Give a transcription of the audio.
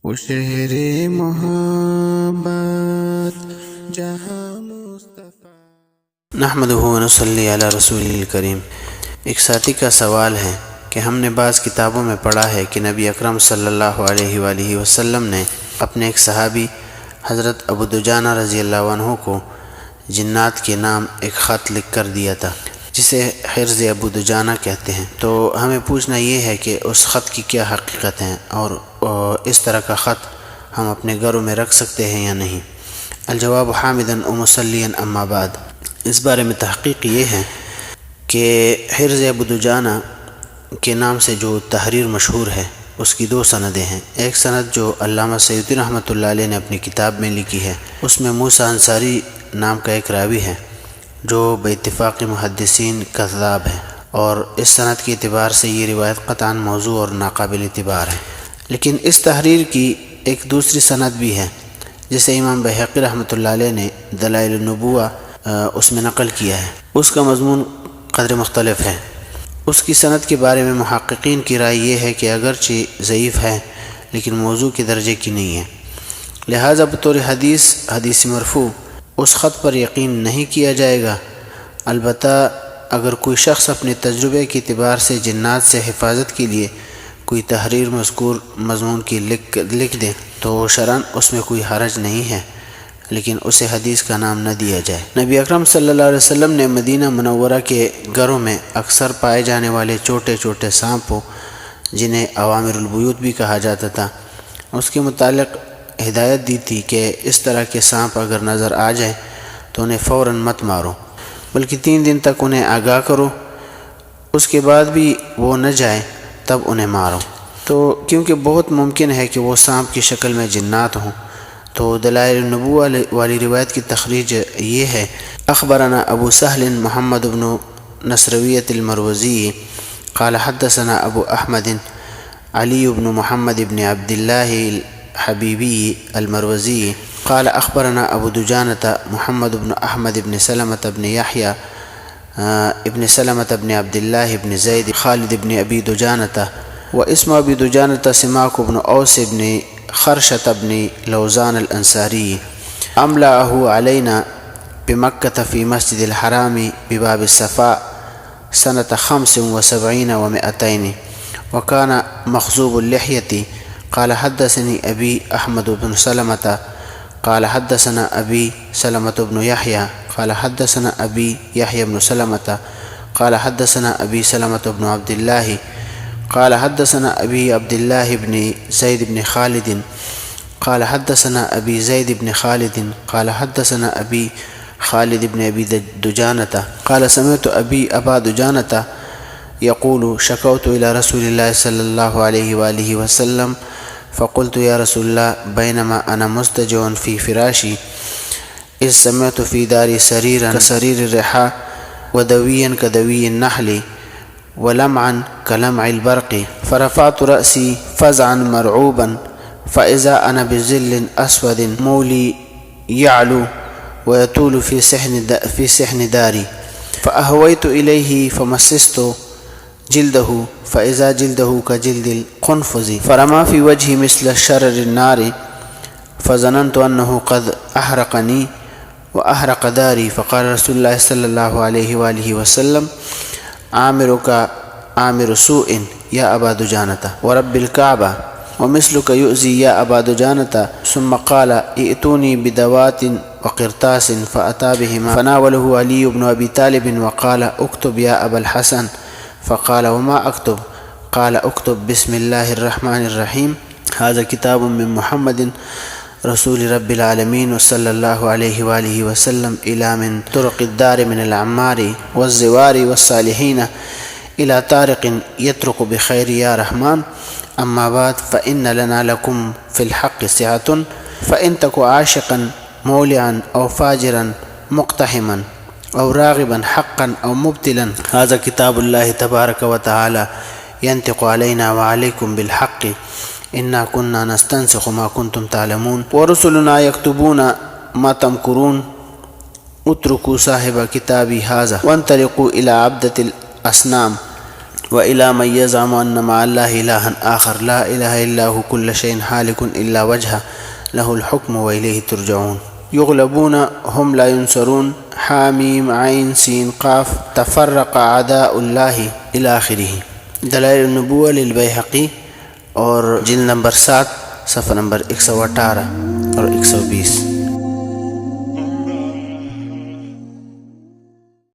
وہ شہر محبت جہاں مصطفیٰ۔ نحمدہ و نصلی علی رسول الکریم۔ ایک ساتھی کا سوال ہے کہ ہم نے بعض کتابوں میں پڑھا ہے کہ نبی اکرم صلی اللہ علیہ وآلہ وسلم نے اپنے ایک صحابی حضرت ابو دجانہ رضی اللہ عنہ کو جنات کے نام ایک خط لکھ کر دیا تھا، جسے حرز ابو دجانہ کہتے ہیں۔ تو ہمیں پوچھنا یہ ہے کہ اس خط کی کیا حقیقت ہے، اور اس طرح کا خط ہم اپنے گھروں میں رکھ سکتے ہیں یا نہیں؟ الجواب حامداً و مصلیاً اما بعد۔ اس بارے میں تحقیق یہ ہے کہ حرز ابو دجانہ کے نام سے جو تحریر مشہور ہے اس کی دو سندیں ہیں۔ ایک سند جو علامہ سیوطی رحمۃ اللہ علیہ نے اپنی کتاب میں لکھی ہے، اس میں موسیٰ انصاری نام کا ایک راوی ہے جو باتفاق محدثین کذاب ہے، اور اس سند کے اعتبار سے یہ روایت قطعاً موضوع اور ناقابل اعتبار ہے۔ لیکن اس تحریر کی ایک دوسری سند بھی ہے جسے امام بحقی رحمۃ اللہ علیہ نے دلائل النبوہ اس میں نقل کیا ہے۔ اس کا مضمون قدر مختلف ہے۔ اس کی سند کے بارے میں محققین کی رائے یہ ہے کہ اگرچہ ضعیف ہے لیکن موضوع کے درجے کی نہیں ہے، لہٰذا بطور حدیث مرفوع اس خط پر یقین نہیں کیا جائے گا۔ البتہ اگر کوئی شخص اپنے تجربے کے اعتبار سے جنات سے حفاظت کے لیے کوئی تحریر مذکور مضمون کی لکھ دے تو شرعاً اس میں کوئی حرج نہیں ہے، لیکن اسے حدیث کا نام نہ دیا جائے۔ نبی اکرم صلی اللہ علیہ وسلم نے مدینہ منورہ کے گھروں میں اکثر پائے جانے والے چھوٹے چھوٹے سانپوں، جنہیں عوامر البیوت بھی کہا جاتا تھا، اس کے متعلق ہدایت دی تھی کہ اس طرح کے سانپ اگر نظر آ جائیں تو انہیں فوراً مت مارو، بلکہ 3 دن تک انہیں آگاہ کرو، اس کے بعد بھی وہ نہ جائیں تب انہیں مارو، تو کیونکہ بہت ممکن ہے کہ وہ سانپ کی شکل میں جنات ہوں۔ تو دلائل النبوہ والی روایت کی تخریج یہ ہے: اخبرنا ابو سہل محمد بن نصرویۃ المروزی قال حدثنا ابو احمد علی بن محمد بن عبد اللہ الحبیبی المروزی قال اخبرنا ابو دجانة محمد بن احمد بن سلمة بن یحییٰ ابن سلمة بن عبد اللہ بن زید خالد بن ابی دجانة واسم ابی دجانة سماک بن اوس بن خرشة بن لوزان الانصاری املأه علينا بمكة في مسجد الحرام بباب الصفاء سنة 75 و200 وكان مخزوب اللحية. قال حدثني أبي أحمد بن سلمة قال حدثنا أبي سلمة بن يحيى قال حدثنا أبي يحيى بن سلمة قال حدثنا أبي سلمة بن عبد الله قال حدثنا أبي عبد الله بن زيد بن خالد قال حدثنا أبي زيد بن خالد قال حدثنا أبي خالد بن أبي دجانة قال سمعت أبا دجانة يقول شكوت إلى رسول الله صلى الله عليه وآله وسلم فقلت يا رسول الله بينما أنا مضطجع في فراشي إذ سمعت في داري سريرا كسرير الرحى ودويا كدوي النحل ولمعا كلمع البرق فرفعت رأسي فزعا مرعوبا فإذا أنا بظل أسود مولي يعلو ويطول في سحن داري فأهويت إليه فمسست جلده فإذا جلده كجلد القنفذ فرمى في وجهي مثل شرر النار فظننت أنه قد أحرقني وأحرق داري فقال رسول الله صلى الله عليه وآله وسلم عامرك عامر سوء يا أبا دجانة ورب الكعبة ومثلك يؤذي يا أبا دجانة ثم قال ائتوني بدوات وقرطاس فأتى بهما فناوله علي بن أبي طالب وقال اكتب يا أبا الحسن فقال وما أكتب؟ قال اكتب بسم الله الرحمن الرحيم هذا كتاب من محمد رسول رب العالمين وصلى الله عليه وآله وسلم إلى من طرق الدار من العمار والزوار والصالحين إلى طارق يترك بخير يا رحمن أما بعد فإن لنا لكم في الحق سعة فإن تك عاشقا مولعا أو فاجرا مقتحما أو راغبا حقا أو مبتلا هذا كتاب الله تبارك وتعالى ينطق علينا وعليكم بالحق إنا كنا نستنسخ ما كنتم تعلمون ورسلنا يكتبون ما تمكرون اتركوا صاحب كتابي هذا وانطلقوا إلى عبدة الأصنام وإلى من يزعم أن مع الله إلها آخر لا إله إلا هو كل شيء حالك إلا وجهه له الحكم وإليه ترجعون يغلبون هم لا ينصرون حامیم عین سین قاف تفرق اعداء اللہ الی آخرہ۔ دلائل النبوہ للبیہقی اور جلد نمبر 7 صفحہ نمبر 118 اور 120۔